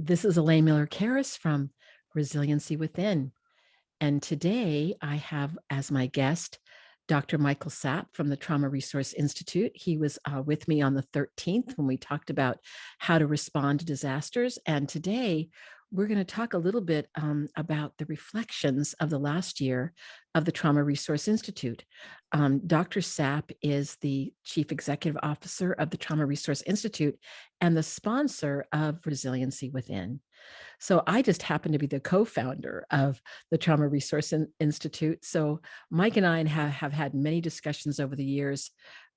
This is Elaine Miller-Karas from Resiliency Within. And today I have as my guest Dr. Michael Sapp from the Trauma Resource Institute. He was with me on the 13th when we talked about how to respond to disasters. And today we're going to talk a little bit about the reflections of the last year of the Trauma Resource Institute. Dr. Sapp is the Chief Executive Officer of the Trauma Resource Institute and the sponsor of Resiliency Within. So I just happen to be the co-founder of the Trauma Resource Institute. So Mike and I have had many discussions over the years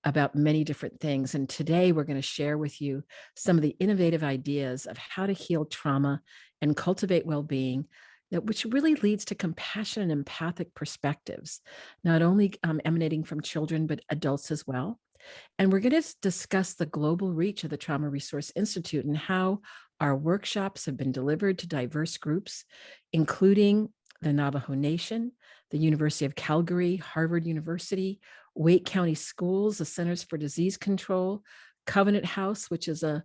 about many different things. And today we're going to share with you some of the innovative ideas of how to heal trauma and cultivate well-being, which really leads to compassion and empathic perspectives, not only emanating from children, but adults as well. And we're going to discuss the global reach of the Trauma Resource Institute and how our workshops have been delivered to diverse groups, including the Navajo Nation, the University of Calgary, Harvard University, Wake County Schools, the Centers for Disease Control, Covenant House, which is a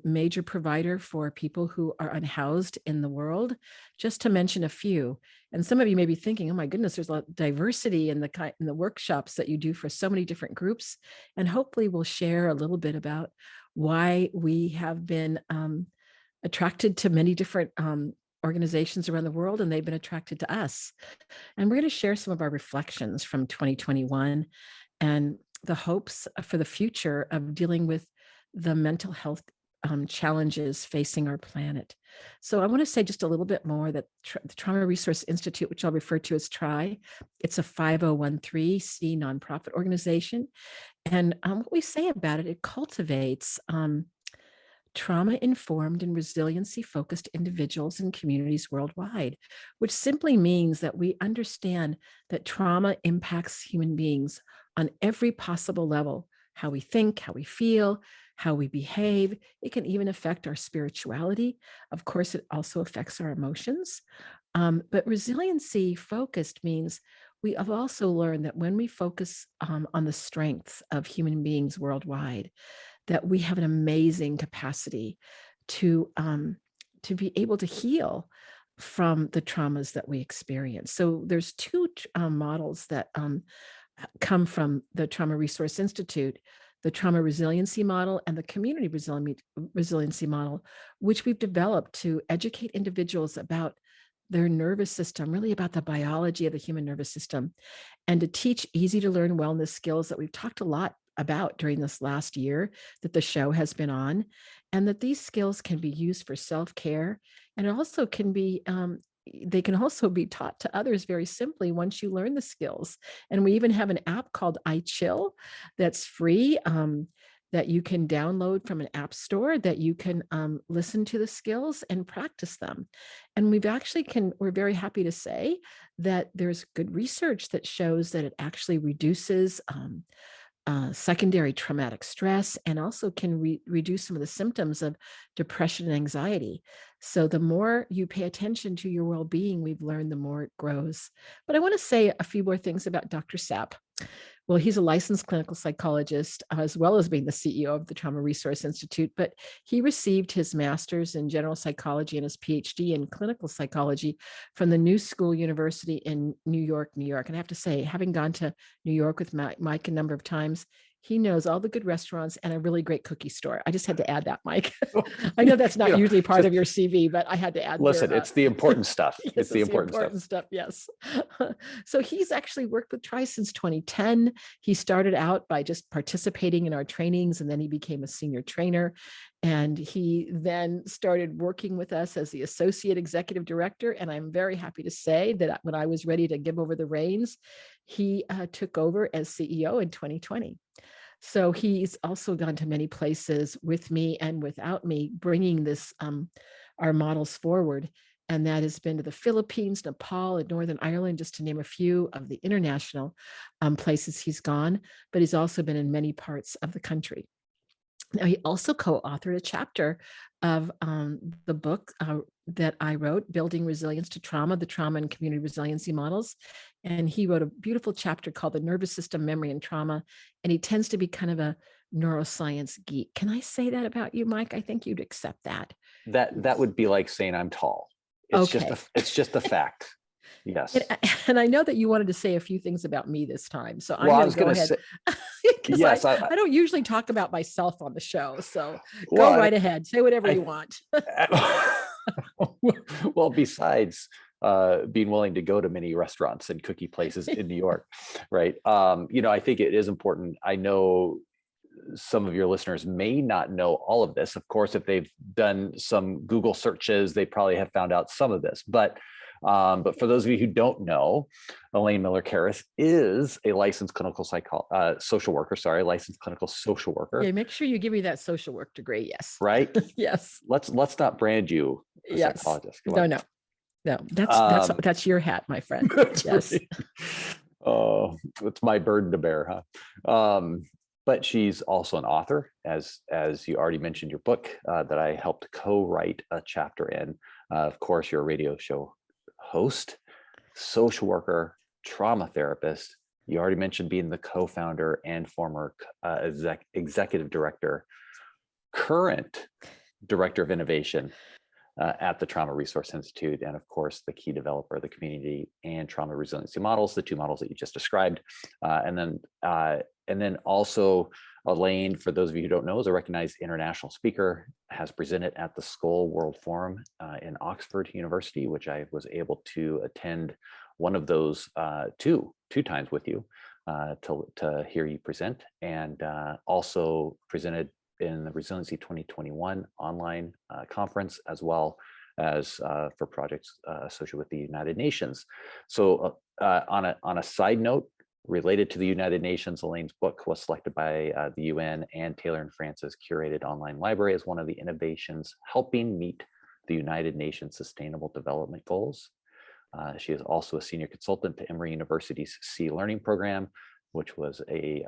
major provider for people who are unhoused in the world, just to mention a few. And some of you may be thinking, oh my goodness, there's a lot of diversity in the workshops that you do for so many different groups. And hopefully we'll share a little bit about why we have been attracted to many different organizations around the world, and they've been attracted to us. And we're going to share some of our reflections from 2021 and the hopes for the future of dealing with the mental health challenges facing our planet. So I want to say just a little bit more that the Trauma Resource Institute, which I'll refer to as TRI, it's a 5013C nonprofit organization. And what we say about it, it cultivates trauma-informed and resiliency-focused individuals and communities worldwide, which simply means that we understand that trauma impacts human beings on every possible level, how we think, how we feel, how we behave. It can even affect our spirituality. Of course, it also affects our emotions. But resiliency-focused means we have also learned that when we focus on the strengths of human beings worldwide, that we have an amazing capacity to be able to heal from the traumas that we experience. So there's two models that come from the Trauma Resource Institute, the Trauma Resiliency Model and the Community Resiliency Model, which we've developed to educate individuals about their nervous system, really about the biology of the human nervous system, and to teach easy to learn wellness skills that we've talked a lot about during this last year that the show has been on, and that these skills can be used for self-care, and it also can be they can also be taught to others very simply once you learn the skills. And we even have an app called iChill that's free, that you can download from an app store, that you can listen to the skills and practice them. And we're very happy to say that there's good research that shows that it actually reduces secondary traumatic stress, and also can reduce some of the symptoms of depression and anxiety. So the more you pay attention to your well-being, we've learned, the more it grows. But I want to say a few more things about Dr. Sapp. Well, he's a licensed clinical psychologist, as well as being the CEO of the Trauma Resource Institute, but he received his master's in general psychology and his PhD in clinical psychology from the New School University in New York. And I have to say, having gone to New York with Mike a number of times, he knows all the good restaurants and a really great cookie store. I just had to add that, Mike. I know that's not usually part of your CV, but I had to add. Listen, it's the important stuff. Yes, it's the important stuff. Yes. So he's actually worked with TRI since 2010. He started out by just participating in our trainings, and then he became a senior trainer. And he then started working with us as the associate executive director. And I'm very happy to say that when I was ready to give over the reins, he took over as CEO in 2020. So he's also gone to many places with me and without me, bringing our models forward. And that has been to the Philippines, Nepal, and Northern Ireland, just to name a few of the international places he's gone. But he's also been in many parts of the country. Now, he also co-authored a chapter of the book that I wrote, Building Resilience to Trauma, the Trauma and Community Resiliency Models. And he wrote a beautiful chapter called The Nervous System, Memory, and Trauma. And he tends to be kind of a neuroscience geek. Can I say that about you, Mike? I think you'd accept that. That would be like saying I'm tall. Okay. It's just a fact. Yes. And I know that you wanted to say a few things about me this time, so I'm Well, I going was to go going to ahead say, because yes, I don't usually talk about myself on the show. So go well, right ahead, say whatever you want. well, besides being willing to go to many restaurants and cookie places in New York, right? I think it is important. I know some of your listeners may not know all of this. Of course, if they've done some Google searches, they probably have found out some of this. But for those of you who don't know, Elaine Miller-Karas is a licensed clinical social worker. Sorry, licensed clinical social worker. Yeah, make sure you give me that social work degree. Yes. Right. Yes. Let's not brand you a psychologist. No. That's your hat, my friend. Yes. Right. Oh, it's my burden to bear, huh? But she's also an author, as you already mentioned, your book that I helped co-write a chapter in. Of course, you're a radio show host, social worker, trauma therapist. You already mentioned being the co-founder and former executive director, current director of innovation at the Trauma Resource Institute, and of course, the key developer of the community and trauma resiliency models, the two models that you just described. And then also Elaine, for those of you who don't know, is a recognized international speaker, has presented at the Skull World Forum in Oxford University, which I was able to attend one of those two times with you to hear you present, and also presented in the Resiliency 2021 online conference, as well as for projects associated with the United Nations. So on a side note, related to the United Nations, Elaine's book was selected by the UN and Taylor and Francis curated online library as one of the innovations helping meet the United Nations Sustainable Development Goals. She is also a senior consultant to Emory University's Sea Learning Program, which was a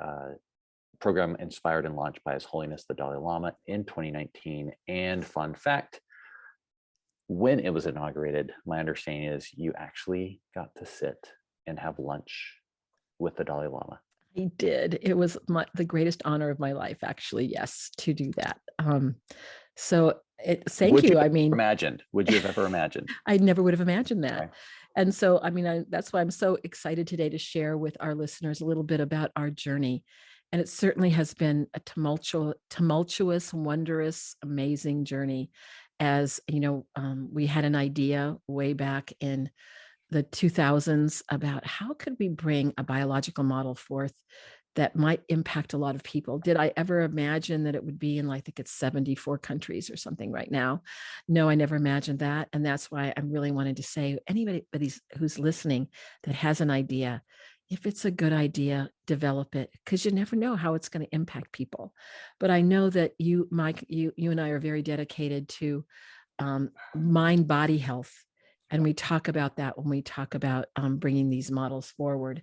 program inspired and launched by His Holiness the Dalai Lama in 2019. And fun fact, when it was inaugurated, my understanding is you actually got to sit and have lunch with the Dalai Lama. I did. It was the greatest honor of my life, actually. Yes, to do that. Thank you. I mean, would you have ever imagined? I never would have imagined that. Right. And so, I mean, that's why I'm so excited today to share with our listeners a little bit about our journey. And it certainly has been a tumultuous, wondrous, amazing journey. As you know, we had an idea way back in the 2000s about how could we bring a biological model forth that might impact a lot of people. Did I ever imagine that it would be in, I think it's 74 countries or something right now? No, I never imagined that. And that's why I'm really wanting to say, anybody who's listening that has an idea, if it's a good idea, develop it, because you never know how it's going to impact people. But I know that you, Mike, you and I are very dedicated to mind-body health. And we talk about that when we talk about bringing these models forward.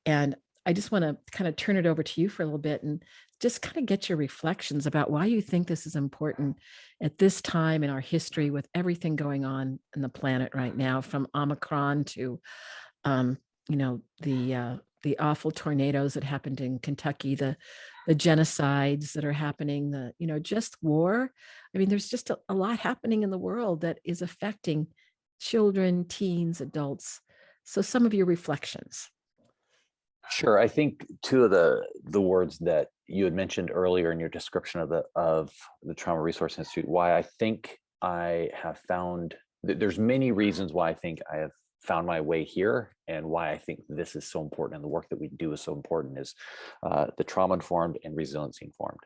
And I just want to kind of turn it over to you for a little bit and just kind of get your reflections about why you think this is important at this time in our history with everything going on in the planet right now, from Omicron to, the awful tornadoes that happened in Kentucky, the genocides that are happening, just war. I mean, there's just a lot happening in the world that is affecting children, teens, adults. So some of your reflections. Sure. I think two of the words that you had mentioned earlier in your description of the Trauma Resource Institute, why I think I have found there's many reasons why I think I have found my way here, and why I think this is so important and the work that we do is so important, is the trauma informed and resiliency informed.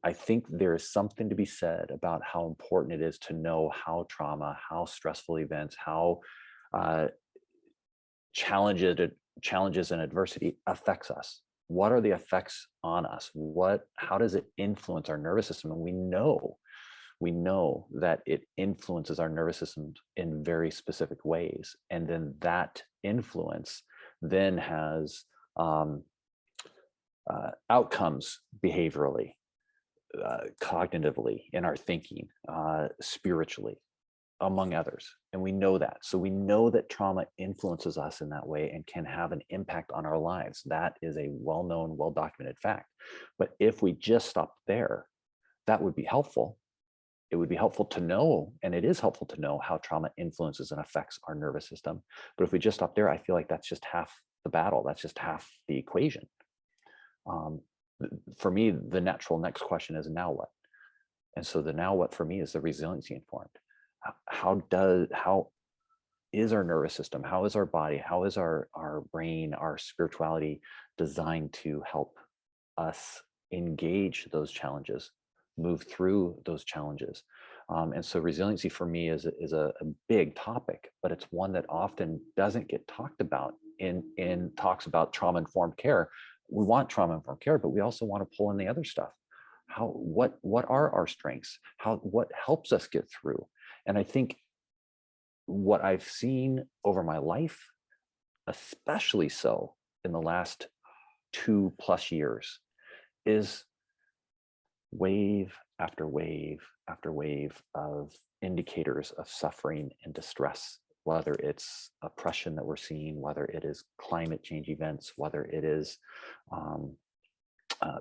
I think there is something to be said about how important it is to know how trauma, how stressful events, how challenges and adversity affects us. What are the effects on us? How does it influence our nervous system? And we know that it influences our nervous system in very specific ways. And then that influence then has outcomes behaviorally, cognitively, in our thinking, spiritually. among others. And we know that. So we know that trauma influences us in that way and can have an impact on our lives. That is a well-known, well-documented fact. But if we just stop there, that would be helpful. It would be helpful to know, and it is helpful to know how trauma influences and affects our nervous system. But if we just stop there, I feel like that's just half the battle. That's just half the equation. For me, the natural next question is, now what? And so the now what for me is the resiliency informed. How is our nervous system, how is our body, how is our brain, our spirituality designed to help us engage those challenges, move through those challenges? And so resiliency for me is a big topic, but it's one that often doesn't get talked about in talks about trauma-informed care. We want trauma-informed care, but we also want to pull in the other stuff. What are our strengths? What helps us get through? And I think what I've seen over my life, especially so in the last 2+ years, is wave after wave after wave of indicators of suffering and distress, whether it's oppression that we're seeing, whether it is climate change events, whether it is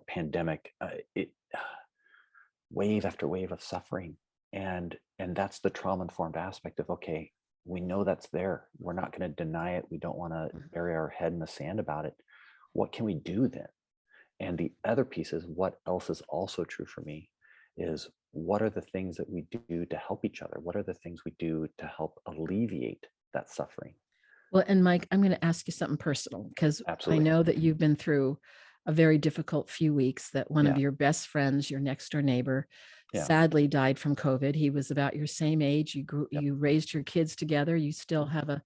pandemic, wave after wave of suffering. And that's the trauma-informed aspect of, okay, we know that's there. We're not going to deny it. We don't want to bury our head in the sand about it. What can we do then? And the other piece is, what else is also true for me is, what are the things that we do to help each other? What are the things we do to help alleviate that suffering? Well, and Mike, I'm going to ask you something personal, because I Absolutely. know that you've been through a very difficult few weeks, that one of Yeah. your best friends, your next door neighbor, Yeah. sadly died from COVID. He was about your same age. You grew, Yep. you raised your kids together. You still have a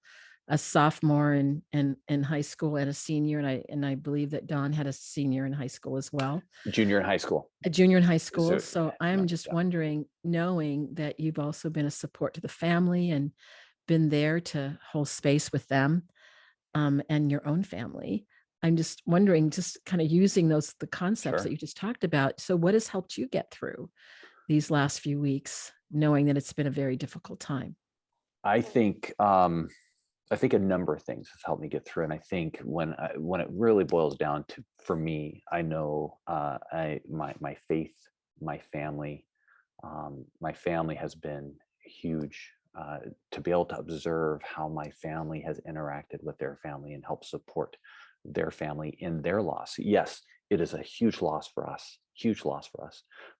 sophomore in high school and a senior. And I believe that Don had a senior in high school as well. Junior in high school. A junior in high school. So, So I'm just wondering, knowing that you've also been a support to the family and been there to hold space with them, and your own family. I'm just wondering, just kind of using the concepts that you just talked about. So what has helped you get through these last few weeks, knowing that it's been a very difficult time? I think a number of things have helped me get through. And I think when it really boils down to, for me, I know my faith, my family has been huge. To be able to observe how my family has interacted with their family and help support their family in their loss. Yes, it is a huge loss for us,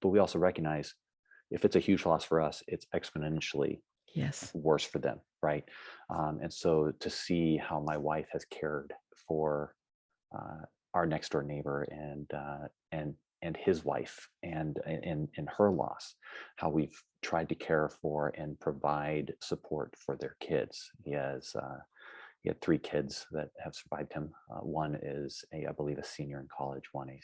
but we also recognize, if it's a huge loss for us, it's exponentially worse for them, right? And so to see how my wife has cared for our next door neighbor and his wife and in her loss, how we've tried to care for and provide support for their kids. He had 3 kids that have survived him. One is I believe a senior in college, one a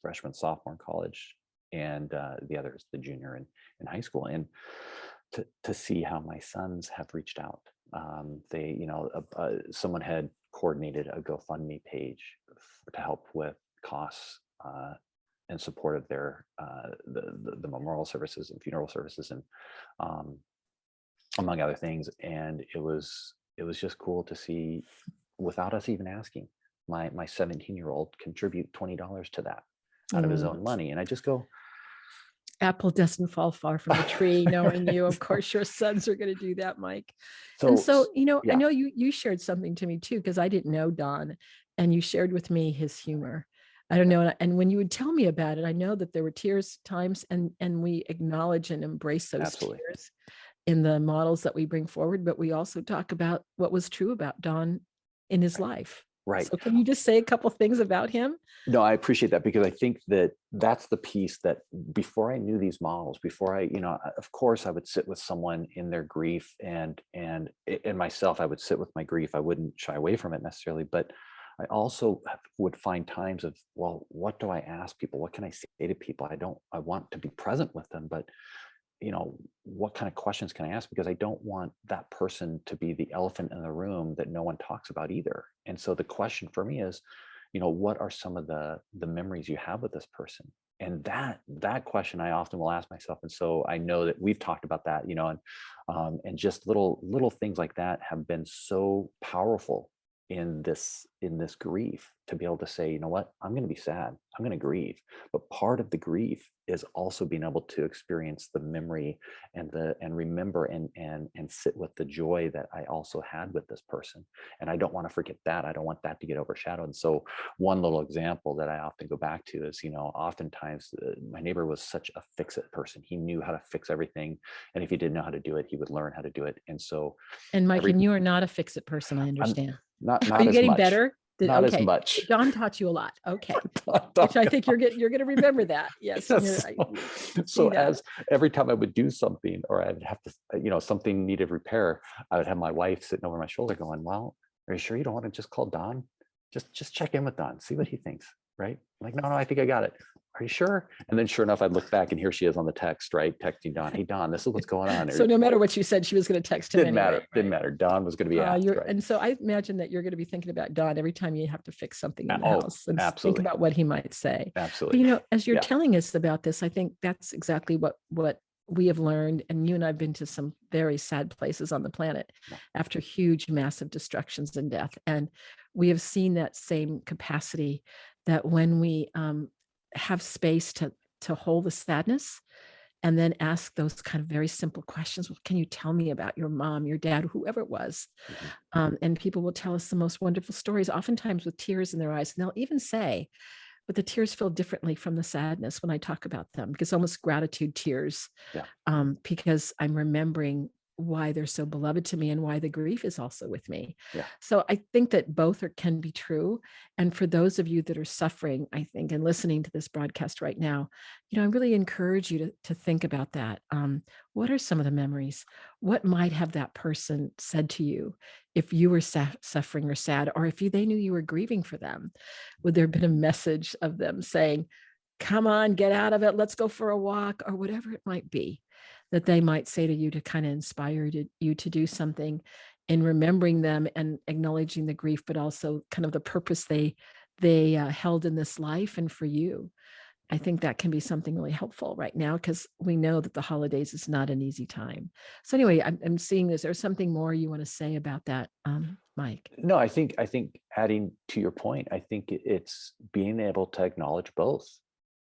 freshman, sophomore in college, and the other is the junior in high school. And to see how my sons have reached out. Someone had coordinated a GoFundMe page to help with costs in support of their the memorial services and funeral services, and among other things. And it was just cool to see, without us even asking, my 17-year-old contribute $20 to that out of his own money. And I just go, apple doesn't fall far from the tree. Knowing you, of course, your sons are going to do that, Mike. So, I know you shared something to me too, because I didn't know Don, and you shared with me his humor. I don't know. And when you would tell me about it, I know that there were tears times, and we acknowledge and embrace those tears in the models that we bring forward, but we also talk about what was true about Don in his life. Right. So can you just say a couple things about him? No, I appreciate that, because I think that's the piece that, before I knew these models, before of course I would sit with someone in their grief, and myself, I would sit with my grief. I wouldn't shy away from it necessarily, but I also would find times of, well, what do I ask people? What can I say to people? I want to be present with them, but what kind of questions can I ask? Because I don't want that person to be the elephant in the room that no one talks about either. And so the question for me is, what are some of the memories you have with this person? that question I often will ask myself. And so I know that we've talked about that, and just little things like that have been so powerful in this grief, to be able to say, you know what, I'm going to be sad, I'm going to grieve, but part of the grief is also being able to experience the memory and remember and sit with the joy that I also had with this person. And I don't want to forget that. I don't want that to get overshadowed. And so one little example that I often go back to is, oftentimes my neighbor was such a fix-it person. He knew how to fix everything, and if he didn't know how to do it, he would learn how to do it. And so And Mike, every and you are not a fix-it person, I I'm understand. not Are not you as getting much, better? not as Okay. much. Don taught you a lot. Okay. Don Which I think you're going to remember that. Yes. Yes. I So see that. as every time I would do something, or I'd have to, something needed repair, I would have my wife sitting over my shoulder going, well, are you sure you don't want to just call Don? Just check in with Don, see what he thinks, right? I'm like, no, I think I got it. Are you sure? And then sure enough, I'd look back and here she is on the text, right? Texting Don, hey, Don, this is what's going on. So no matter what you said, she was going to text him Didn't anyway. matter. Right? Didn't matter. Don was going to be asked, right? And so I imagine that you're going to be thinking about Don every time you have to fix something in the Oh, house, and absolutely. think about what he might say. Absolutely. But, as you're telling us about this, I think that's exactly what we have learned. And you and I've been to some very sad places on the planet after huge, massive destructions and death. And we have seen that same capacity, that when we have space to hold the sadness, and then ask those kind of very simple questions. Well, can you tell me about your mom, your dad, whoever it was? And people will tell us the most wonderful stories, oftentimes with tears in their eyes. And they'll even say, but the tears feel differently from the sadness when I talk about them, because almost gratitude tears, because I'm remembering why they're so beloved to me and why the grief is also with me. So I think that both can be true. And for those of you that are suffering, I think, and listening to this broadcast right now, I really encourage you to think about that. What are some of the memories? What might have that person said to you if you were suffering or sad, or if they knew you were grieving for them? Would there have been a message of them saying, come on, get out of it, let's go for a walk, or whatever it might be that they might say to you to kind of inspire you to do something in remembering them and acknowledging the grief, but also kind of the purpose they held in this life and for you? I think that can be something really helpful right now, because we know that the holidays is not an easy time. So anyway, I'm seeing this. There's something more you want to say about that, Mike? No, I think adding to your point, I think it's being able to acknowledge both.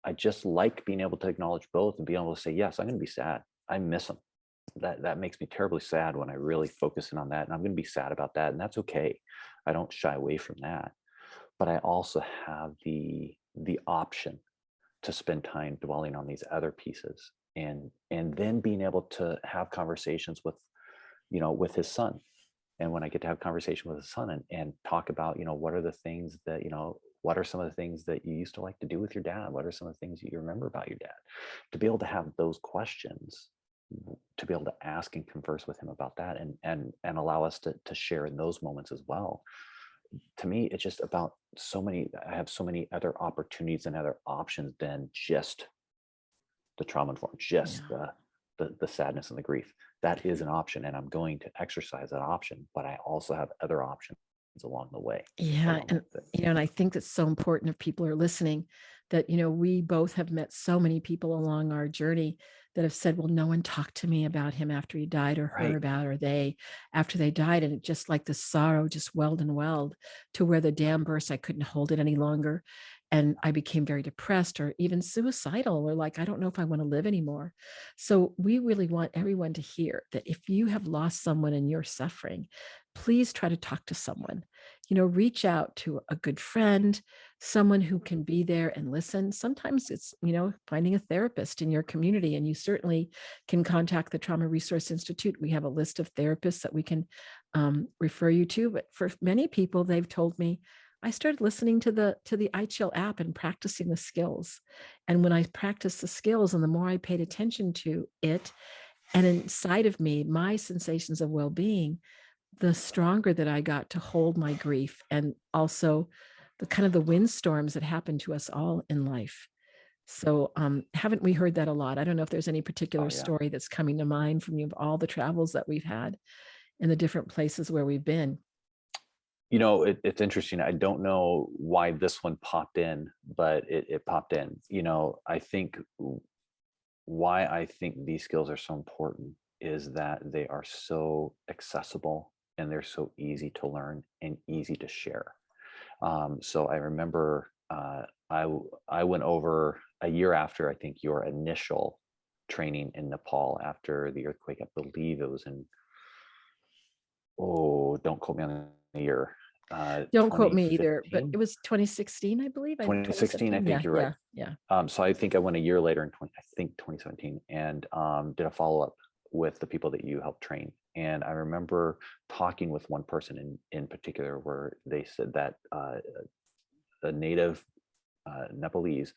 I just like being able to acknowledge both and being able to say, yes, I'm going to be sad. I miss them. That makes me terribly sad when I really focus in on that. And I'm going to be sad about that. And that's okay. I don't shy away from that. But I also have the option to spend time dwelling on these other pieces, and then being able to have conversations with, with his son. And when I get to have conversation with his son and talk about, what are the things that, what are some of the things that you used to like to do with your dad? What are some of the things that you remember about your dad? To be able to have those questions, to be able to ask and converse with him about that, and allow us to share in those moments as well. To me, it's just about I have so many other opportunities and other options than just the trauma informed, just the sadness and the grief. That is an option, and I'm going to exercise that option, but I also have other options along the way. And I think that's so important if people are listening, that we both have met so many people along our journey that have said, well, no one talked to me about him after he died, or her about, or they after they died. And it just, like the sorrow just welled and welled to where the dam burst. I couldn't hold it any longer. And I became very depressed, or even suicidal, or like, I don't know if I want to live anymore. So we really want everyone to hear that if you have lost someone and you're suffering, please try to talk to someone. Reach out to a good friend, someone who can be there and listen. Sometimes it's, finding a therapist in your community, and you certainly can contact the Trauma Resource Institute. We have a list of therapists that we can refer you to. But for many people, they've told me, I started listening to the iChill app and practicing the skills. And when I practiced the skills, and the more I paid attention to it, and inside of me, my sensations of well-being, the stronger that I got to hold my grief, and also the kind of the windstorms that happen to us all in life. So haven't we heard that a lot? I don't know if there's any particular story that's coming to mind from you of all the travels that we've had and the different places where we've been. It's interesting. I don't know why this one popped in, but it popped in. I think why I think these skills are so important is that they are so accessible and they're so easy to learn and easy to share. So I remember I went over a year after, I think, your initial training in Nepal after the earthquake. I believe it was in, don't quote me on the year, Don't quote me either, but it 2015, was 2016, I believe. 2016. I 2017. think Yeah, you're right. yeah, yeah. So I think I went a year later in 2017, and did a follow-up with the people that you helped train. And I remember talking with one person in particular where they said that a native Nepalese,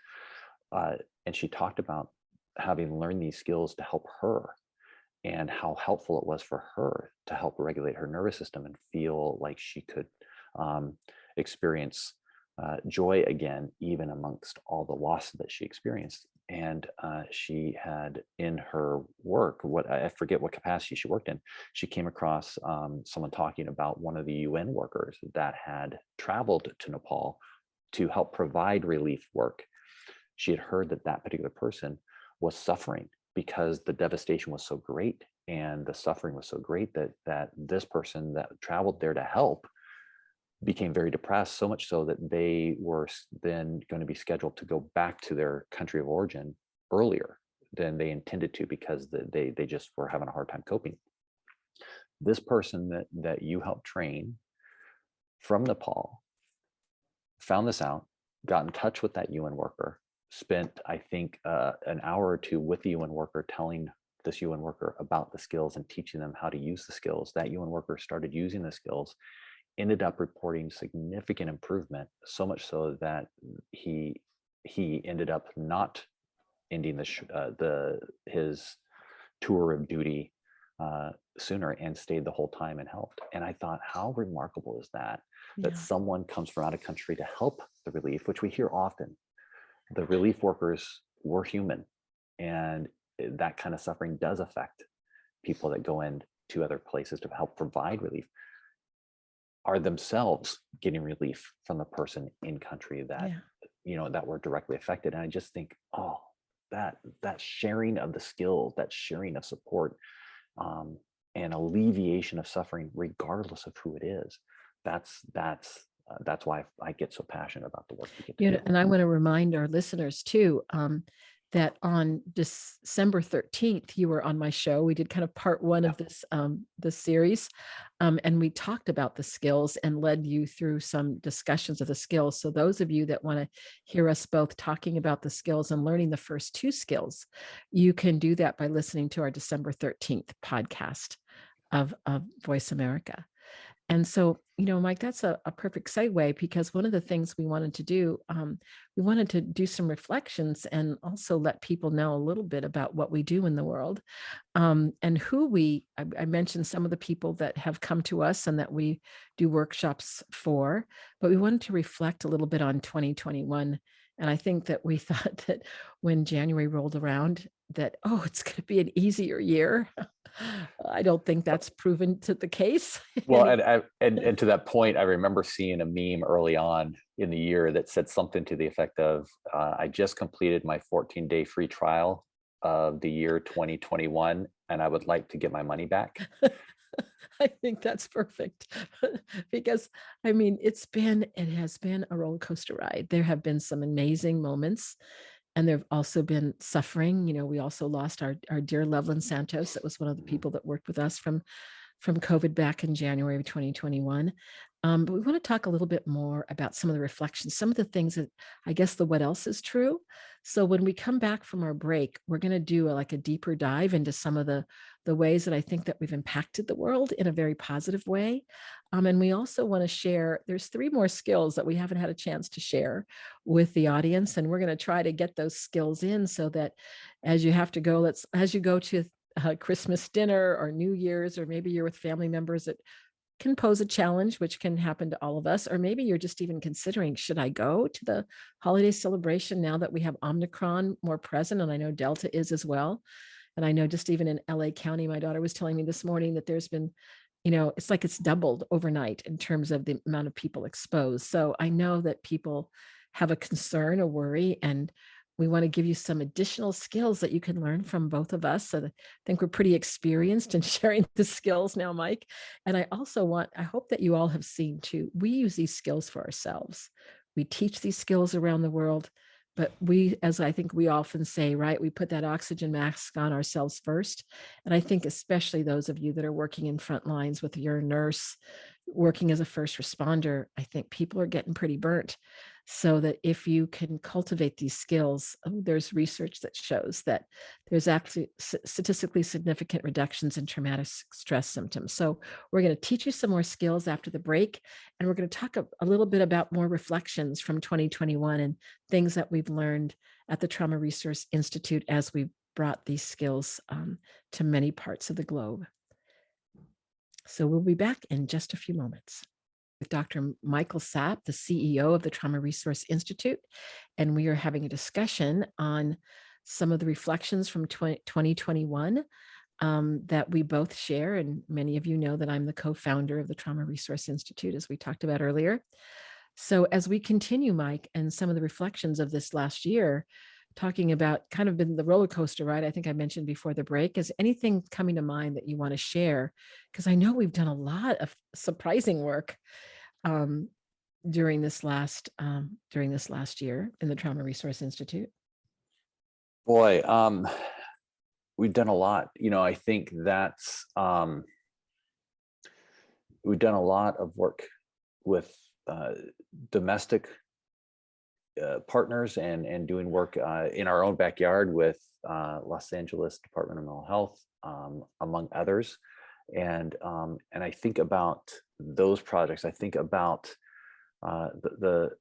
and she talked about having learned these skills to help her, and how helpful it was for her to help regulate her nervous system and feel like she could um, experience joy again, even amongst all the loss that she experienced. And she had in her work, what I forget what capacity she worked in, she came across someone talking about one of the UN workers that had traveled to Nepal to help provide relief work. She had heard that that particular person was suffering because the devastation was so great and the suffering was so great that this person that traveled there to help became very depressed, so much so that they were then going to be scheduled to go back to their country of origin earlier than they intended to, because they just were having a hard time coping. This person that you helped train from Nepal found this out, got in touch with that UN worker, spent, I think, an hour or two with the UN worker, telling this UN worker about the skills and teaching them how to use the skills. That UN worker started using the skills, ended up reporting significant improvement, so much so that he ended up not ending his tour of duty sooner, and stayed the whole time and helped. And I thought, how remarkable is that Yeah. someone comes from out of country to help the relief, which we hear often. The relief workers were human, and that kind of suffering does affect people that go into other places to help provide relief, are themselves getting relief from the person in country that that were directly affected. And I just think, that sharing of the skills, that sharing of support, and alleviation of suffering, regardless of who it is, that's why I get so passionate about the work we get to do. And I want to remind our listeners too, that on December 13th, you were on my show. We did kind of part one of this series, and we talked about the skills and led you through some discussions of the skills. So those of you that want to hear us both talking about the skills and learning the first two skills, you can do that by listening to our December 13th podcast of Voice America. And so, Mike, that's a perfect segue, because one of the things we wanted to do, we wanted to do some reflections and also let people know a little bit about what we do in the world, and who I mentioned some of the people that have come to us and that we do workshops for, but we wanted to reflect a little bit on 2021. And I think that we thought that when January rolled around that, it's going to be an easier year. I don't think that's proven to the case. Well, and to that point, I remember seeing a meme early on in the year that said something to the effect of, I just completed my 14-day free trial of the year 2021, and I would like to get my money back. I think that's perfect, because it has been a roller coaster ride. There have been some amazing moments, and there have also been suffering. We also lost our dear Loveland Santos. That was one of the people that worked with us from COVID back in January of 2021. But we want to talk a little bit more about some of the reflections, some of the things that I guess the what else is true. So when we come back from our break, we're going to do a deeper dive into some of the ways that I think that we've impacted the world in a very positive way. And we also want to share, there's 3 more skills that we haven't had a chance to share with the audience. And we're going to try to get those skills in so that as you go to Christmas dinner or New Year's, or maybe you're with family members that can pose a challenge, which can happen to all of us, or maybe you're just even considering, should I go to the holiday celebration now that we have Omicron more present? And I know Delta is as well. And I know just even in LA County, my daughter was telling me this morning that there's been it's like it's doubled overnight in terms of the amount of people exposed. So I know that people have a concern, a worry, and we want to give you some additional skills that you can learn from both of us. So I think we're pretty experienced in sharing the skills now, Mike. And I hope that you all have seen too, we use these skills for ourselves. We teach these skills around the world, but we, as I think we often say, right, we put that oxygen mask on ourselves first. And I think especially those of you that are working in front lines, with your nurse, working as a first responder, I think people are getting pretty burnt. So that if you can cultivate these skills, there's research that shows that there's actually statistically significant reductions in traumatic stress symptoms. So we're going to teach you some more skills after the break, and we're going to talk a little bit about more reflections from 2021 and things that we've learned at the Trauma Resource Institute as we've brought these skills to many parts of the globe. So we'll be back in just a few moments with Dr. Michael Sapp, the CEO of the Trauma Resource Institute, and we are having a discussion on some of the reflections from 2021 that we both share. And many of you know that I'm the co-founder of the Trauma Resource Institute, as we talked about earlier. So as we continue, Mike, and some of the reflections of this last year, talking about kind of been the roller coaster ride, I think I mentioned before the break, is anything coming to mind that you want to share? Because I know we've done a lot of surprising work um, during this last year in the Trauma Resource Institute. Boy, we've done a lot. I think that's we've done a lot of work with domestic partners and doing work in our own backyard with Los Angeles Department of Mental Health, among others. And I think about those projects. I think about the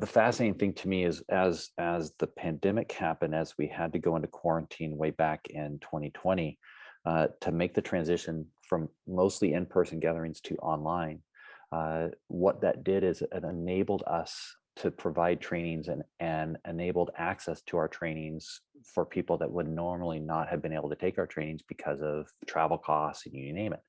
fascinating thing to me is as the pandemic happened, as we had to go into quarantine way back in 2020, to make the transition from mostly in-person gatherings to online. What that did is it enabled us to provide trainings and enabled access to our trainings for people that would normally not have been able to take our trainings because of travel costs and you name it.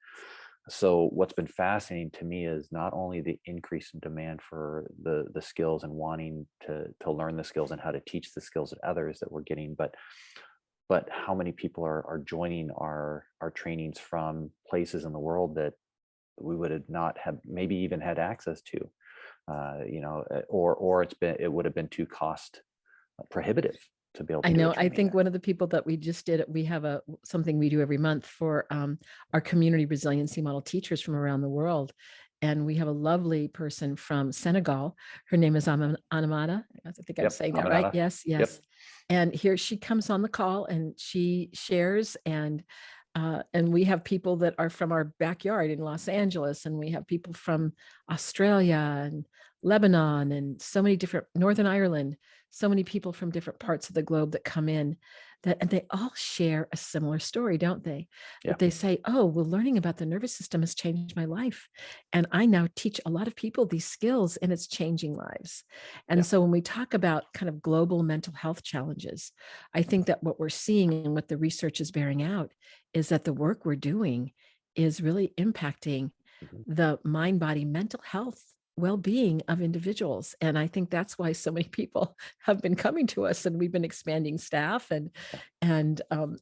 So what's been fascinating to me is not only the increase in demand for the skills and wanting to learn the skills and how to teach the skills to others that we're getting, but how many people are joining our trainings from places in the world that we would have not have maybe even had access to, or it would have been too cost prohibitive to be able to I do know. a I training think there. one of the people that we just did, we have something we do every month for our Community Resiliency Model teachers from around the world. And we have a lovely person from Senegal. Her name is Anamata. I think I'm Yep, saying that right. Aminata. Yes, yes. Yep. And here she comes on the call and she shares, and we have people that are from our backyard in Los Angeles, and we have people from Australia and Lebanon and so many different, Northern Ireland, so many people from different parts of the globe that come in, and they all share a similar story, don't they? Yeah. That they say, oh, well, learning about the nervous system has changed my life. And I now teach a lot of people these skills and it's changing lives. And Yeah. so when we talk about kind of global mental health challenges, I think that what we're seeing and what the research is bearing out is that the work we're doing is really impacting Mhm. the mind, body, mental health, well-being of individuals. And I think that's why so many people have been coming to us, and we've been expanding staff and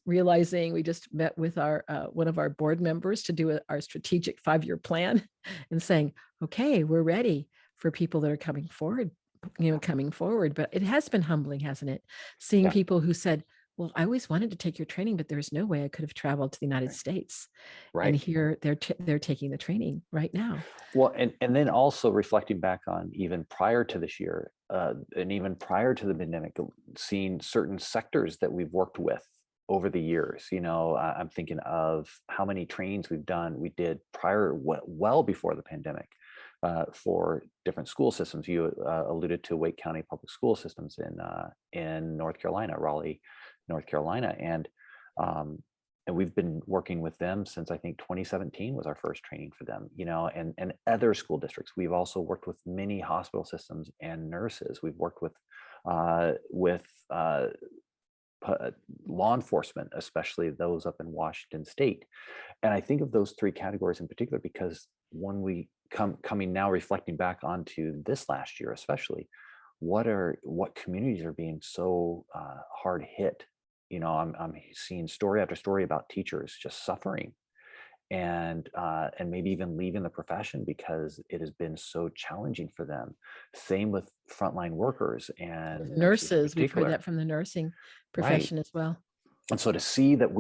realizing. We just met with our one of our board members to do our strategic 5-year plan and saying, okay, we're ready for people that are coming forward, but it has been humbling, hasn't it? Seeing Yeah. people who said, well, I always wanted to take your training, but there's no way I could have traveled to the United States. And Right. here they're taking the training right now. Well, and then also reflecting back on even prior to this year, and even prior to the pandemic, seeing certain sectors that we've worked with over the years. I'm thinking of how many trainings we did prior, well before the pandemic, for different school systems. You alluded to Wake County Public School Systems in North Carolina, Raleigh, North Carolina, and we've been working with them since I think 2017 was our first training for them, and other school districts. We've also worked with many hospital systems and nurses. We've worked with law enforcement, especially those up in Washington State. And I think of those three categories in particular because when we coming now reflecting back onto this last year, especially, what communities are being so hard hit. I'm seeing story after story about teachers just suffering and maybe even leaving the profession because it has been so challenging for them. Same with frontline workers and nurses in Nurses, we've heard particular. that from the nursing Right. profession as well. And so to see that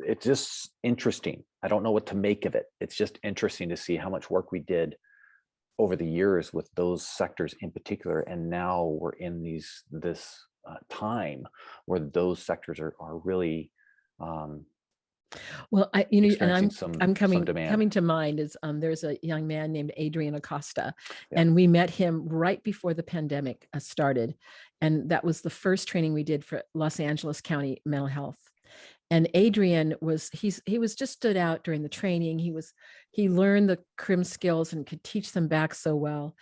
it's just interesting. I don't know what to make of it. It's just interesting to see how much work we did over the years with those sectors in particular. And now we're in this time where those sectors are really Well, and experiencing I'm some demand. coming to mind is there's a young man named Adrian Acosta, Yeah. and we met him right before the pandemic started, and that was the first training we did for Los Angeles County mental health. And Adrian he was just stood out during the training. He learned the CRIM skills and could teach them back so well.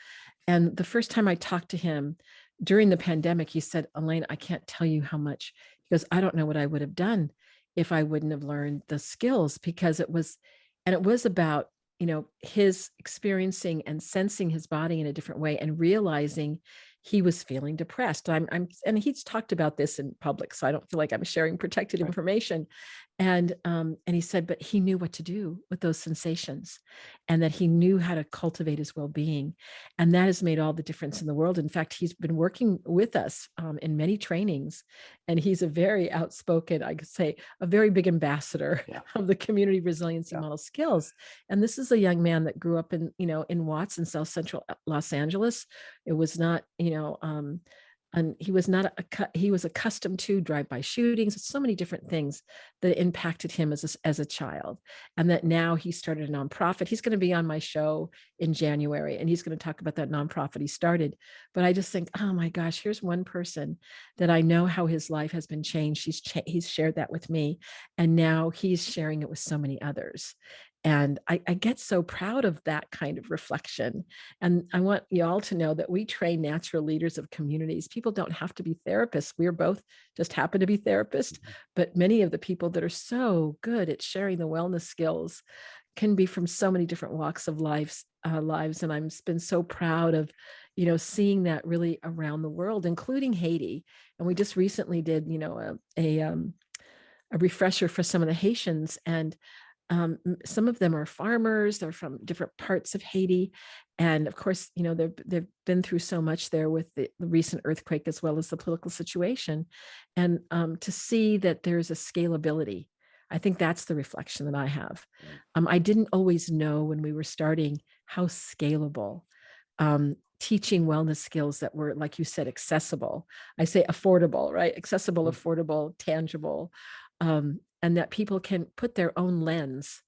And the first time I talked to him during the pandemic, he said, "Elaine, I can't tell you how much." He goes, "I don't know what I would have done if I wouldn't have learned the skills," because it was about, his experiencing and sensing his body in a different way and realizing he was feeling depressed. And he's talked about this in public, so I don't feel like I'm sharing protected Right. information. And he said, but he knew what to do with those sensations, and that he knew how to cultivate his well-being, and that has made all the difference in the world. In fact, he's been working with us in many trainings, and he's a very outspoken, I could say, a very big ambassador Yeah. of the Community Resiliency Model skills. And this is a young man that grew up in Watts in South Central Los Angeles. It was not, and he was not he was accustomed to drive-by shootings, so many different things that impacted him as a child. And that now he started a nonprofit. He's going to be on my show in January, and he's going to talk about that nonprofit he started. But I just think, oh my gosh, here's one person that I know how his life has been changed. He's shared that with me, and now he's sharing it with so many others. And I get so proud of that kind of reflection. And I want you all to know that we train natural leaders of communities. People don't have to be therapists. We're both just happen to be therapists, but many of the people that are so good at sharing the wellness skills can be from so many different walks of lives. And I've been so proud of, seeing that really around the world, including Haiti. And we just recently did, a refresher for some of the Haitians, and some of them are farmers. They're from different parts of Haiti. And of course, they've been through so much there with the recent earthquake, as well as the political situation. And to see that there's a scalability, I think that's the reflection that I have. I didn't always know when we were starting how scalable teaching wellness skills that were, like you said, accessible. I say affordable, right? Accessible, affordable, tangible. And that people can put their own lens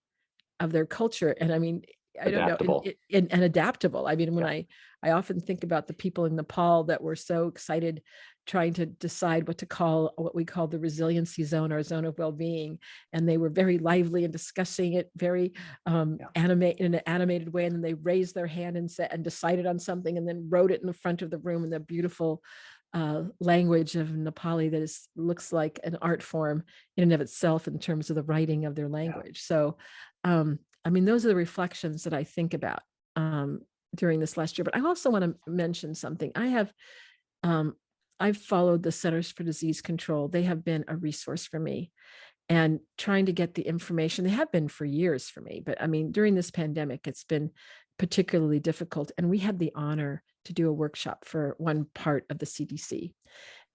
of their culture. And I mean, I don't know, Adaptable. and adaptable. I mean, when I often think about the people in Nepal that were so excited trying to decide what we call the resiliency zone, or zone of well-being. And they were very lively and discussing it very in an animated way. And then they raised their hand and decided on something, and then wrote it in the front of the room in the beautiful language of Nepali that looks like an art form in and of itself in terms of the writing of their language. So, I mean, those are the reflections that I think about during this last year. But I also want to mention something. I've followed the Centers for Disease Control. They have been a resource for me, and trying to get the information. They have been for years for me, but I mean, during this pandemic, it's been particularly difficult. And we had the honor to do a workshop for one part of the CDC.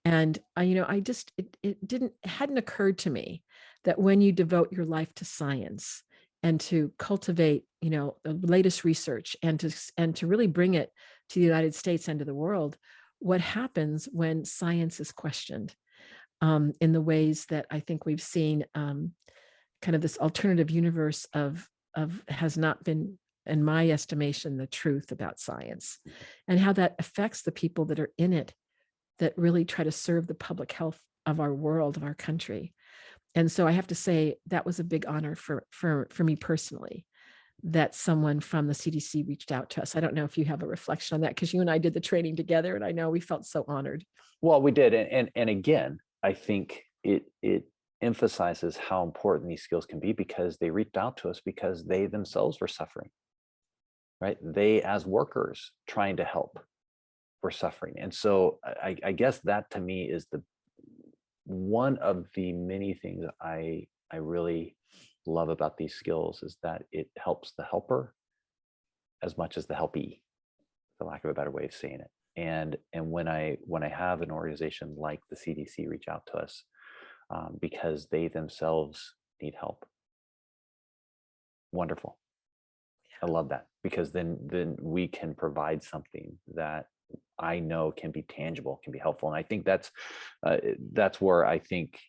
And it hadn't occurred to me that when you devote your life to science and to cultivate, the latest research, and to really bring it to the United States and to the world, what happens when science is questioned in the ways that I think we've seen, kind of this alternative universe of has not been, in my estimation, the truth about science, and how that affects the people that are in it, that really try to serve the public health of our world, of our country. And so I have to say that was a big honor for me personally, that someone from the CDC reached out to us. I don't know if you have a reflection on that, because you and I did the training together, and I know we felt so honored. Well, we did. And again, I think it emphasizes how important these skills can be, because they reached out to us because they themselves were suffering, right? They, as workers trying to help, were suffering. And so I guess that to me is the one of the many things I really love about these skills, is that it helps the helper as much as the helpee, for lack of a better way of saying it. And when I have an organization like the CDC reach out to us, because they themselves need help, wonderful. I love that, because then we can provide something that I know can be tangible, can be helpful. And I think that's where I think,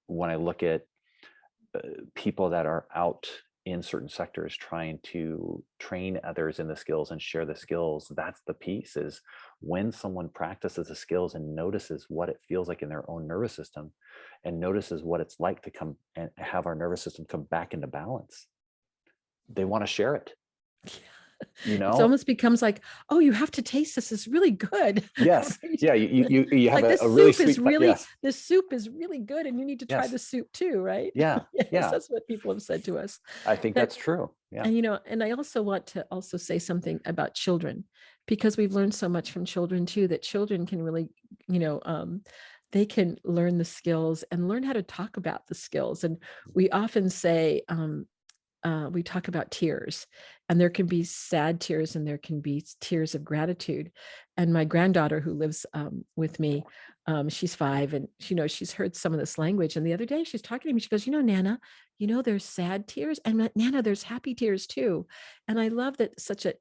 when I look at people that are out in certain sectors trying to train others in the skills and share the skills, that's the piece, is when someone practices the skills and notices what it feels like in their own nervous system, and notices what it's like to come and have our nervous system come back into balance, they want to share it. It almost becomes like, oh, you have to taste this. It's really good. Yes. Yeah. You have like a really sweet, yes. This soup is really good, and you need to try Yes. the soup too, right? Yeah. Yes, Yeah. that's what people have said to us. I think that's true. Yeah. And and I also want to also say something about children, because we've learned so much from children too, that children can really, they can learn the skills and learn how to talk about the skills. And we often say, we talk about tears, and there can be sad tears and there can be tears of gratitude. And my granddaughter, who lives with me, she's 5, and she's heard some of this language. And the other day she's talking to me, she goes, Nana, there's sad tears, and Nana, there's happy tears too. And I love that, such a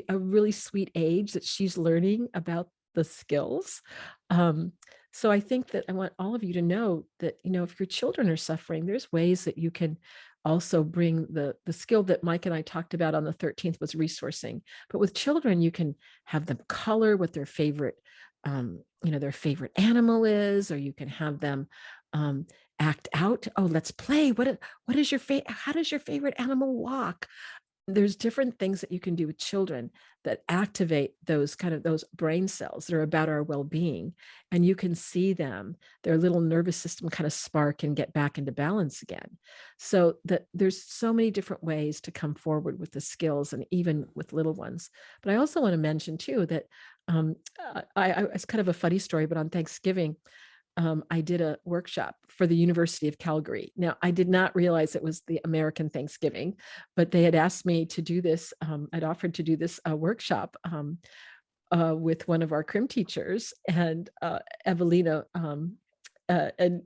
really sweet age that she's learning about the skills. So I think that I want all of you to know that, if your children are suffering, there's ways that you can also bring the skill that Mike and I talked about on the 13th, was resourcing. But with children, you can have them color what their favorite, their favorite animal is, or you can have them act out. Oh, let's play. What is your favorite? How does your favorite animal walk? There's different things that you can do with children that activate those brain cells that are about our well-being, and you can see them, their little nervous system kind of spark and get back into balance again. So that there's so many different ways to come forward with the skills, and even with little ones. But I also want to mention too that it's kind of a funny story, but on Thanksgiving, I did a workshop for the University of Calgary. Now, I did not realize it was the American Thanksgiving, but they had asked me to do this. I'd offered to do this workshop with one of our crim teachers, and Evelina, and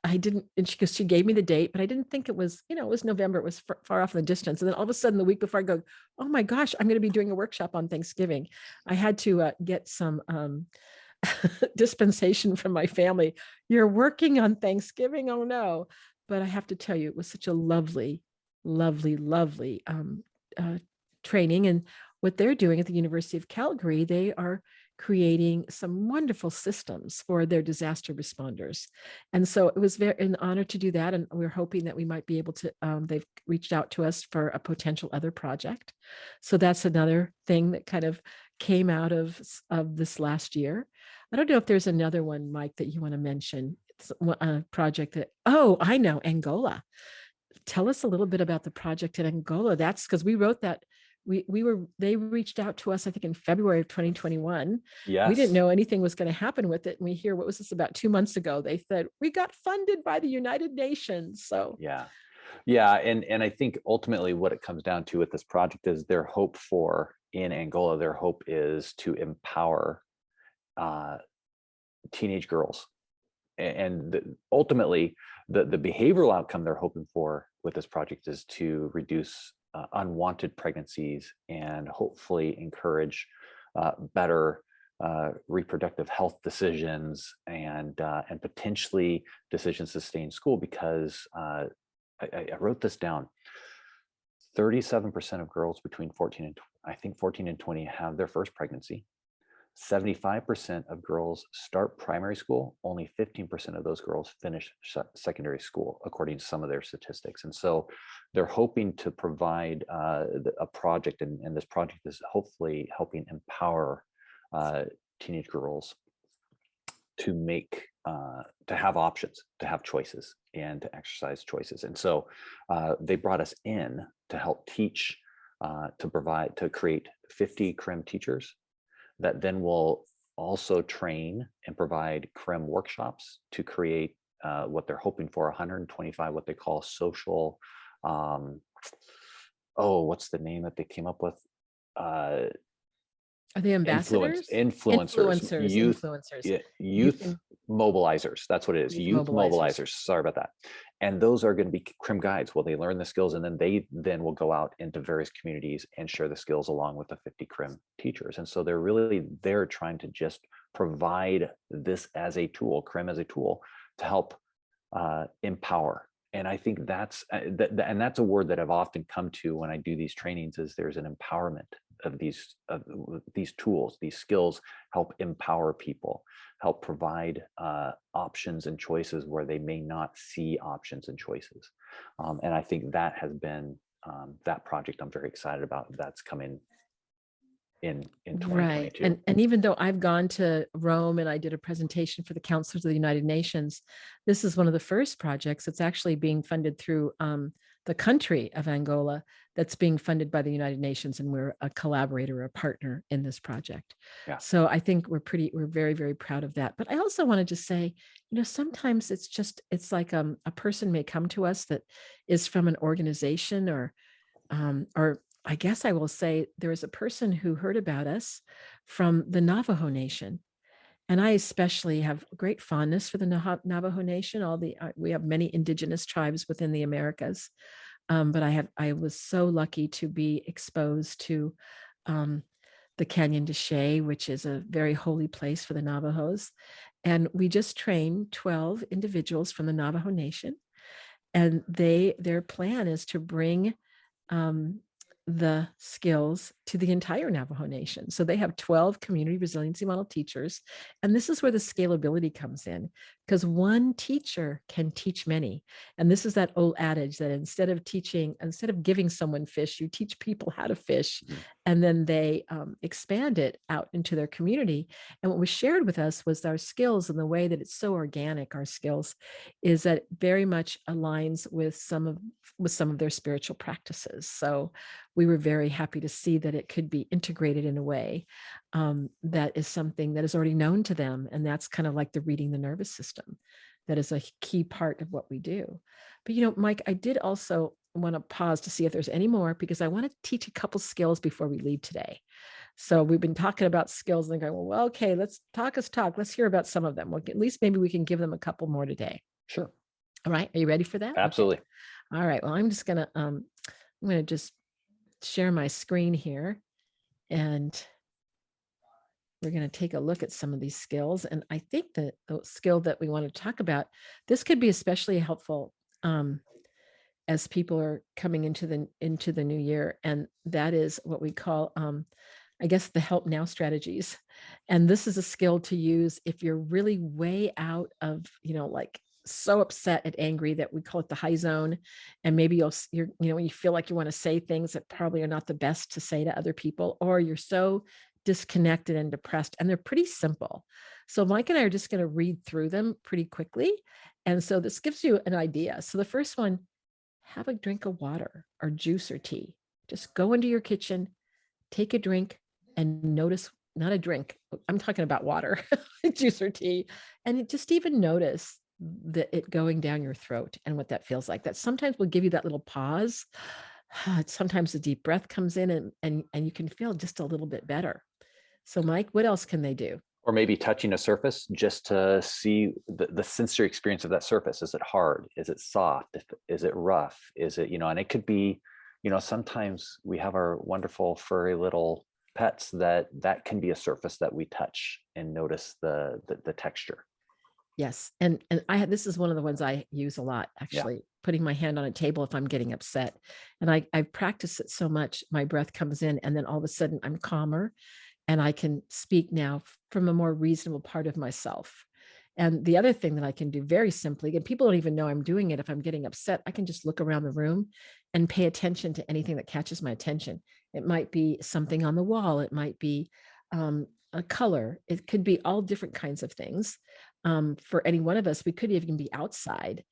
I didn't, and she gave me the date, but I didn't think it was, it was November. It was far off in the distance. And then all of a sudden, the week before, I go, oh my gosh, I'm going to be doing a workshop on Thanksgiving. I had to get some dispensation from my family. You're working on Thanksgiving? Oh no. But I have to tell you, it was such a lovely, lovely, lovely training. And what they're doing at the University of Calgary, they are creating some wonderful systems for their disaster responders. And so it was an honor to do that. And we're hoping that we might be able to, they've reached out to us for a potential other project. So that's another thing that kind of came out of this last year. I don't know if there's another one, Mike, that you want to mention. It's a project that, oh, I know, Angola. Tell us a little bit about the project in Angola. That's because we wrote that. They reached out to us, I think, in February of 2021. Yes. We didn't know anything was going to happen with it. And we hear, what was this, about 2 months ago? They said, we got funded by the United Nations. So yeah. Yeah. And I think ultimately what it comes down to with this project is their hope in Angola, their hope is to empower teenage girls. And ultimately, the behavioral outcome they're hoping for with this project is to reduce unwanted pregnancies and hopefully encourage better reproductive health decisions and potentially decisions to stay in school. Because I wrote this down. 37% of girls between 14 and 20 have their first pregnancy. 75% of girls start primary school. Only 15% of those girls finish secondary school, according to some of their statistics. And so they're hoping to provide a project, and this project is hopefully helping empower teenage girls to make to have options, to have choices, and to exercise choices. And so they brought us in to help teach, to create 50 CRIM teachers that then will also train and provide CRIM workshops to create what they're hoping for, 125, what they call social, what's the name that they came up with? Are they ambassadors? Influencers, youth, Influencers. youth mobilizers. That's what it is. Youth mobilizers. Sorry about that. And those are going to be CRIM guides. Well, they learn the skills, and then they will go out into various communities and share the skills along with the 50 CRIM teachers. And so they're trying to just provide this as a tool, CRIM as a tool, to help empower. And I think that's and that's a word that I've often come to when I do these trainings, is there's an empowerment of these tools. These skills help empower people, help provide options and choices where they may not see options and choices. And I think that has been that project I'm very excited about. That's coming in 2022. Right. And even though I've gone to Rome and I did a presentation for the Counselors of the United Nations, this is one of the first projects that's actually being funded through the country of Angola, that's being funded by the United Nations, and we're a collaborator, a partner in this project. Yeah. So I think we're very, very proud of that. But I also wanted to say, sometimes it's like a person may come to us that is from an organization, or I guess I will say there was a person who heard about us from the Navajo Nation. And I especially have great fondness for the Navajo Nation. We have many indigenous tribes within the Americas, but I was so lucky to be exposed to the Canyon de Chelly, which is a very holy place for the Navajos. And we just trained 12 individuals from the Navajo Nation, and their plan is to bring the skills to the entire Navajo Nation. So they have 12 Community Resiliency Model teachers. And this is where the scalability comes in, because one teacher can teach many. And this is that old adage that instead of giving someone fish, you teach people how to fish, and then they expand it out into their community. And what was shared with us was our skills, and the way that it's so organic, our skills, is that it very much aligns with some of their spiritual practices. So we were very happy to see that it could be integrated in a way that is something that is already known to them. And that's kind of like the reading the nervous system. That is a key part of what we do. But, Mike, I did also want to pause to see if there's any more, because I want to teach a couple skills before we leave today. So we've been talking about skills and going, well, okay, let's talk. Let's hear about some of them. Well, at least maybe we can give them a couple more today. Sure. All right. Are you ready for that? Absolutely. Okay. All right. Well, I'm going to just share my screen here, and we're going to take a look at some of these skills. And I think that the skill that we want to talk about, this could be especially helpful as people are coming into the new year. And that is what we call, I guess, the help now strategies. And this is a skill to use if you're really way out of, like so upset and angry that we call it the high zone. And maybe you're you feel like you want to say things that probably are not the best to say to other people, or you're so disconnected and depressed. And they're pretty simple. So Mike and I are just going to read through them pretty quickly. And so this gives you an idea. So the first one, have a drink of water or juice or tea. Just go into your kitchen, take a drink, and notice, not a drink, I'm talking about water, juice or tea, and just even notice it going down your throat and what that feels like. That sometimes will give you that little pause. Sometimes a deep breath comes in, and you can feel just a little bit better. So Mike, what else can they do? Or maybe touching a surface just to see the sensory experience of that surface. Is it hard? Is it soft? Is it rough? Is it, and it could be, sometimes we have our wonderful furry little pets that can be a surface that we touch and notice the texture. Yes. And this is one of the ones I use a lot, actually, putting my hand on a table if I'm getting upset. And I've practiced it so much, my breath comes in, and then all of a sudden I'm calmer, and I can speak now from a more reasonable part of myself. And the other thing that I can do very simply, and people don't even know I'm doing it, if I'm getting upset, I can just look around the room and pay attention to anything that catches my attention. It might be something on the wall. It might be a color. It could be all different kinds of things. for any one of us, we could even be outside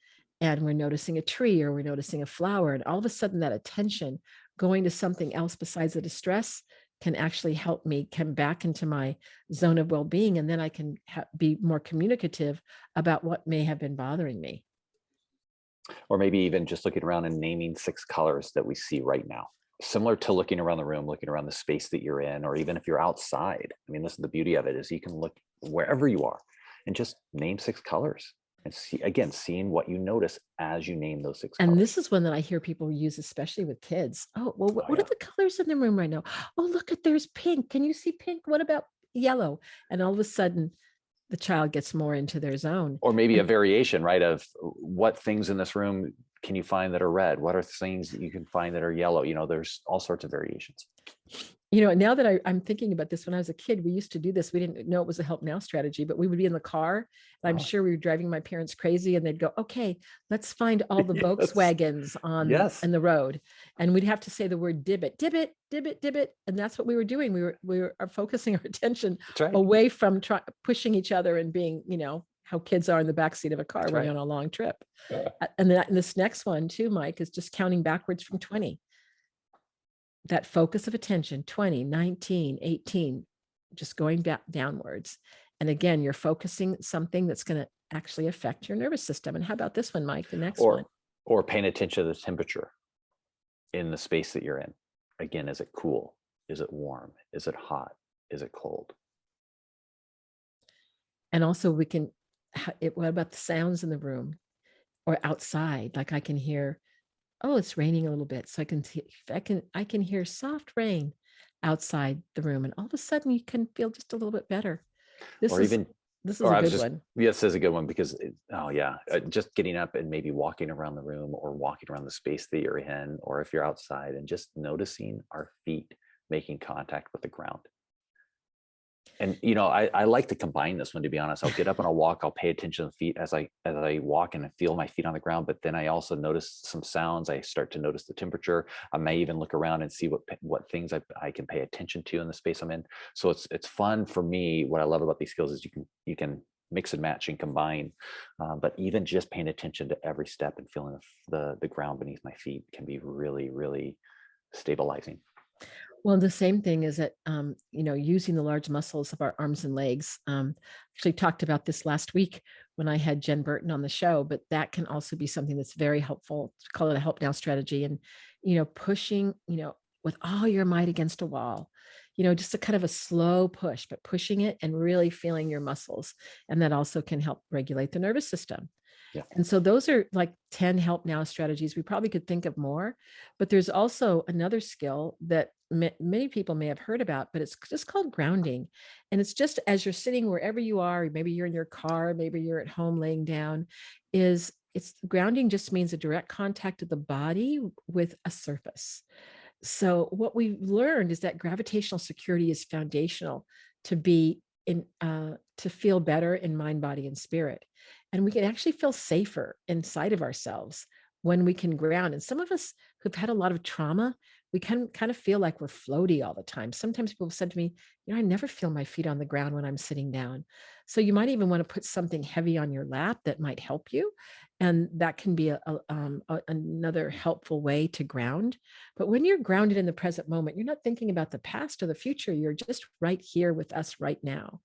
and we're noticing a tree or we're noticing a flower. And all of a sudden that attention going to something else besides the distress can actually help me come back into my zone of well-being. And then I can be more communicative about what may have been bothering me. Or maybe even just looking around and naming 6 colors that we see right now. Similar to looking around the room, looking around the space that you're in, or even if you're outside. I mean, this is the beauty of it, is you can look wherever you are and just name 6 colors and see, again, seeing what you notice as you name those 6 And colors. this is one that I hear people use, especially with kids. Oh, well, what yeah. are the colors in the room right now? Oh, look at, there's pink. Can you see pink? What about yellow? And all of a sudden the child gets more into their zone. Or maybe and, a variation, right, of what things in this room can you find that are red? What are things that you can find that are yellow? You know, there's all sorts of variations. You know, now that I'm thinking about this, when I was a kid, we used to do this. We didn't know it was a help now strategy, but we would be in the car. And I'm sure we were driving my parents crazy, and they'd go, okay, let's find all the Yes. Volkswagens on the road. And we'd have to say the word divot, divot, divot, divot. And that's what we were doing. We were focusing our attention away from pushing each other and being, you know, how kids are in the backseat of a car when you're on a long trip. And this next one too, Mike, is just counting backwards from 20. That focus of attention, 20, 19, 18, just going back downwards. And again, you're focusing something that's going to actually affect your nervous system. And how about this one, Mike, the next one? Or paying attention to the temperature in the space that you're in. Again, is it cool? Is it warm? Is it hot? Is it cold? And also what about the sounds in the room or outside? Like I can hear, oh, it's raining a little bit. So I can hear soft rain outside the room. And all of a sudden you can feel just a little bit better. This is a good one. Yes, this is a good one because, just getting up and maybe walking around the room or walking around the space that you're in, or if you're outside and just noticing our feet making contact with the ground. And, you know, I like to combine this one, to be honest. I'll get up and I'll walk, I'll pay attention to the feet as I walk and I feel my feet on the ground, but then I also notice some sounds. I start to notice the temperature. I may even look around and see what things I can pay attention to in the space I'm in. So it's fun for me. What I love about these skills is you can mix and match and combine, but even just paying attention to every step and feeling the ground beneath my feet can be really, really stabilizing. Well, the same thing is that, you know, using the large muscles of our arms and legs. Actually talked about this last week when I had Jen Burton on the show, but that can also be something that's very helpful. Call it a help now strategy. And, you know, pushing, you know, with all your might against a wall, you know, just a kind of a slow push, but pushing it and really feeling your muscles. And that also can help regulate the nervous system. Yeah. And so those are like 10 help now strategies. We probably could think of more, but there's also another skill that many people may have heard about, but it's just called grounding. And it's just as you're sitting wherever you are, maybe you're in your car, maybe you're at home laying down, it's grounding just means a direct contact of the body with a surface. So what we've learned is that gravitational security is foundational to be to feel better in mind, body, and spirit. And we can actually feel safer inside of ourselves when we can ground. And some of us who've had a lot of trauma, we can kind of feel like we're floaty all the time. Sometimes people have said to me, you know, I never feel my feet on the ground when I'm sitting down. So you might even want to put something heavy on your lap that might help you. And that can be another helpful way to ground. But when you're grounded in the present moment, you're not thinking about the past or the future. You're just right here with us right now.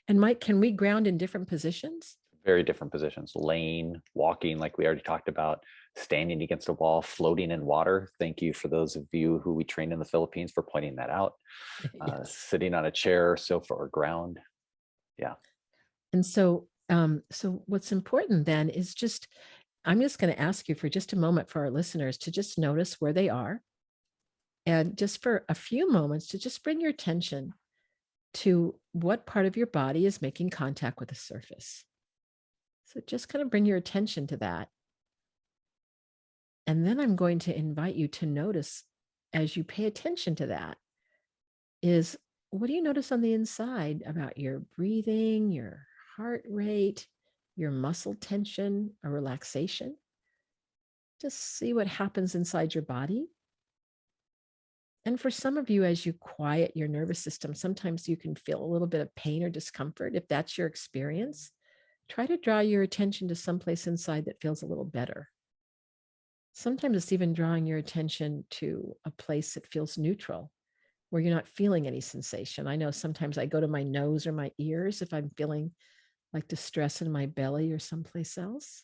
And Mike, can we ground in different positions? Very different positions, laying, walking, like we already talked about, standing against a wall, floating in water. Thank you for those of you who we trained in the Philippines for pointing that out. Yes. Sitting on a chair, sofa, or ground. Yeah. And so, so what's important then is I'm just going to ask you for just a moment for our listeners to just notice where they are. And just for a few moments to just bring your attention to what part of your body is making contact with the surface. So just kind of bring your attention to that. And then I'm going to invite you to notice as you pay attention to that is, what do you notice on the inside about your breathing, your heart rate, your muscle tension or relaxation? Just see what happens inside your body. And for some of you, as you quiet your nervous system, sometimes you can feel a little bit of pain or discomfort. If that's your experience, try to draw your attention to someplace inside that feels a little better. Sometimes it's even drawing your attention to a place that feels neutral, where you're not feeling any sensation. I know sometimes I go to my nose or my ears if I'm feeling like distress in my belly or someplace else.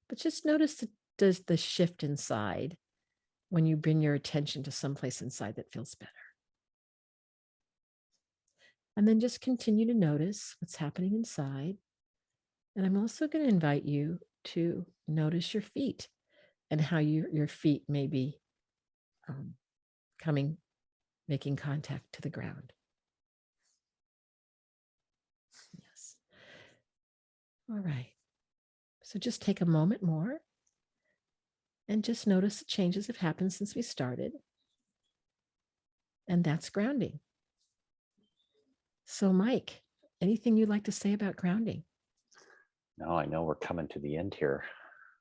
But just notice the shift inside when you bring your attention to someplace inside that feels better. And then just continue to notice what's happening inside. And I'm also going to invite you to notice your feet and how your feet may be making contact to the ground. Yes. All right. So just take a moment more and just notice the changes have happened since we started. And that's grounding. So, Mike, anything you'd like to say about grounding? No, I know we're coming to the end here.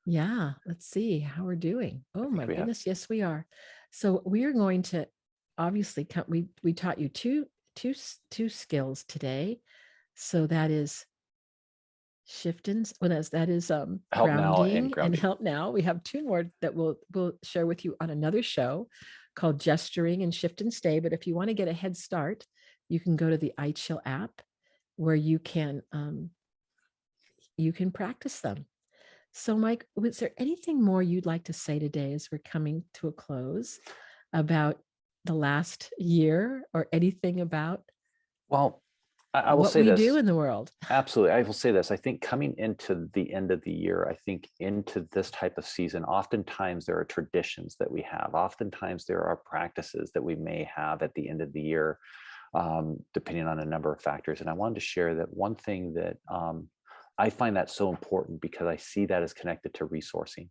Yeah, let's see how we're doing. Oh my we have- goodness, yes, we are. So we are going to obviously we taught you two skills today. So that is that is Help now grounding and and help now. We have two more that we'll share with you on another show called gesturing and shift and stay. But if you want to get a head start, you can go to the iChill app where you can practice them. So, Mike, was there anything more you'd like to say today as we're coming to a close about the last year or anything about Well, I will what say we this. do in the world? Absolutely. I will say this. I think coming into the end of the year, I think into this type of season, oftentimes there are traditions that we have. Oftentimes there are practices that we may have at the end of the year, depending on a number of factors. And I wanted to share that one thing that I find that so important because I see that as connected to resourcing.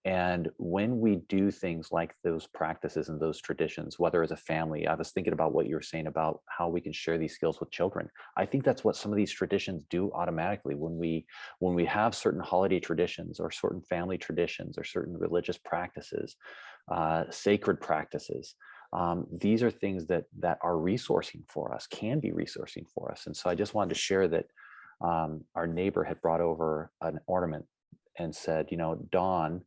And when we do things like those practices and those traditions, whether as a family, I was thinking about what you were saying about how we can share these skills with children. I think that's what some of these traditions do automatically. When we have certain holiday traditions or certain family traditions or certain religious practices, sacred practices, these are things that are resourcing for us, can be resourcing for us. And so I just wanted to share that our neighbor had brought over an ornament and said, Dawn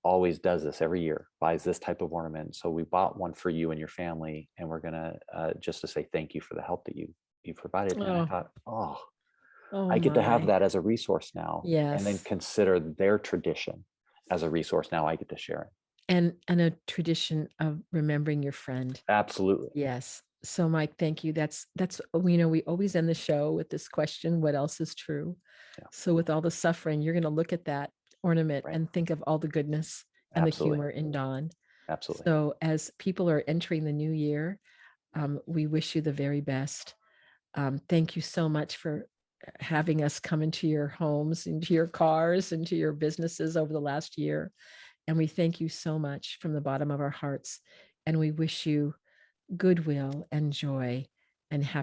always does this every year, buys this type of ornament. So we bought one for you and your family, and we're gonna just to say thank you for the help that you provided. And I thought, I get to have that as a resource now. Yes. And then consider their tradition as a resource now I get to share it. And a tradition of remembering your friend. Absolutely. Yes. So, Mike, thank you. That's we always end the show with this question: what else is true? Yeah. So with all the suffering, you're going to look at that ornament and think of all the goodness and the humor in Dawn. Absolutely. So as people are entering the new year, we wish you the very best. Thank you so much for having us come into your homes, into your cars, into your businesses over the last year. And we thank you so much from the bottom of our hearts. And we wish you goodwill and joy and happiness.